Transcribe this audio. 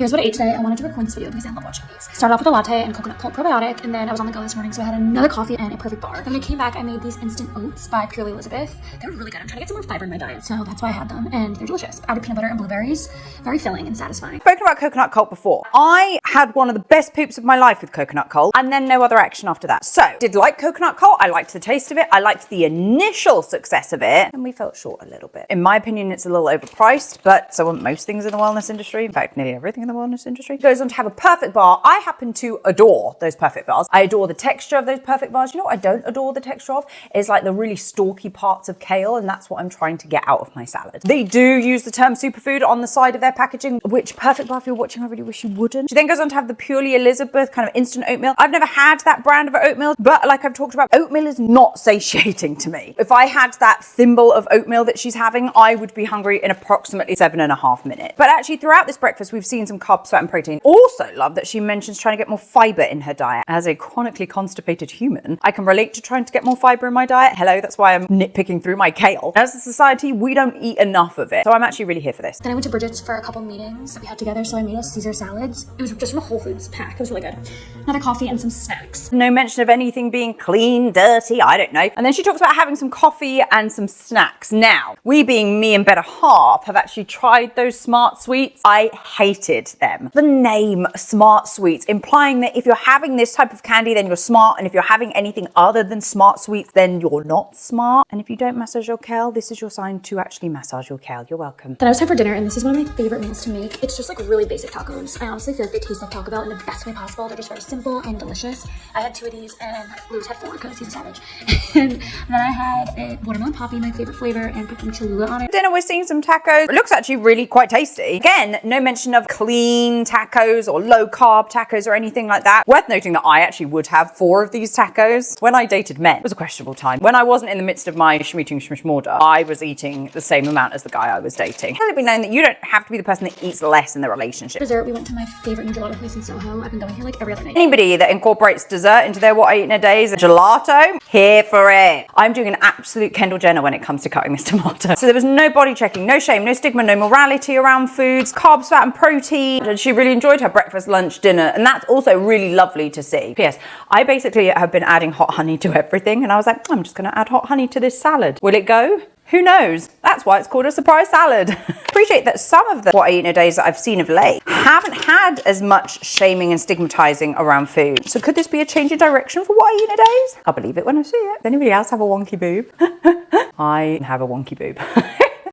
Here's what I ate today. I wanted to record this video because I love watching these. Started off with a latte and coconut pulp probiotic, and then I was on the go this morning, so I had another coffee and a perfect bar. Then when I came back, I made these instant oats by Purely Elizabeth. They were really good. I'm trying to get some more fiber in my diet, so that's why I had them, and they're delicious. Added peanut butter and blueberries. Very filling and satisfying. Spoken about coconut cult before. I had one of the best poops of my life with coconut cult, and then no other action after that. So, did like coconut cult. I liked the taste of it. I liked the initial success of it, and we felt short a little bit. In my opinion, it's a little overpriced, but so are most things in the wellness industry. In fact, nearly everything in the wellness industry. Goes on to have a perfect bar. I happen to adore those perfect bars. I adore the texture of those perfect bars. You know what I don't adore the texture of? It's like the really stalky parts of kale, and that's what I'm trying to get out of my salad. They do use the term superfood on the side of their packaging, which perfect bar, if you're watching, I really wish you wouldn't. She then goes on to have the Purely Elizabeth kind of instant oatmeal. I've never had that brand of oatmeal, but like I've talked about, oatmeal is not satiating to me. If I had that thimble of oatmeal that she's having, I would be hungry in approximately 7.5 minutes. But actually throughout this breakfast, we've seen some carbs, fat and protein. Also love that she mentions trying to get more fiber in her diet. As a chronically constipated human, I can relate to trying to get more fiber in my diet. Hello, that's why I'm nitpicking through my kale. As a society, we don't eat enough of it. So I'm actually really here for this. Then I went to Bridget's for a couple meetings that we had together, so I made us Caesar salads. It was just from a Whole Foods pack. It was really good. Another coffee and some snacks. No mention of anything being clean, dirty, I don't know. And then she talks about having some coffee and some snacks. Now, we being me and better half have actually tried those Smart Sweets. I hated them. The name Smart Sweets, implying that if you're having this type of candy, then you're smart. And if you're having anything other than Smart Sweets, then you're not smart. And if you don't massage your kale, this is your sign to actually massage your kale. You're welcome. Then I was time for dinner, and this is one of my favorite meals to make. It's just like really basic tacos. I honestly feel like they taste like Taco Bell in the best way possible. They're just very simple and delicious. I had 2 of these, and Louis had 4 because he's a savage. And then I had a watermelon poppy, my favorite flavor, and put some Cholula on it. Dinner, we're seeing some tacos. It looks actually really quite tasty. Again, no mention of clean tacos or low carb tacos or anything like that. Worth noting that I actually would have 4 of these tacos. When I dated men, it was a questionable time. When I wasn't in the midst of my schmeeting schmishmorder, I was eating the same amount as the guy I was dating. Let it be known that you don't have to be the person that eats less in the relationship. Dessert, we went to my favorite new gelato place in Soho. I've been going here like every other night. Anybody that incorporates dessert into their what I eat in a day is a gelato, here for it. I'm doing an absolute Kendall Jenner when it comes to cutting this tomato. So there was no body checking, no shame, no stigma, no morality around foods, carbs, fat and protein. And she really enjoyed her breakfast, lunch, dinner, and that's also really lovely to see. P.S. I basically have been adding hot honey to everything, and I was like, I'm just gonna add hot honey to this salad. Will it go? Who knows? That's why it's called a surprise salad. Appreciate that some of the what I eat in a days that I've seen of late haven't had as much shaming and stigmatizing around food. So could this be a change in direction for what I eat in a days? I'll believe it when I see it. Does anybody else have a wonky boob? I have a wonky boob.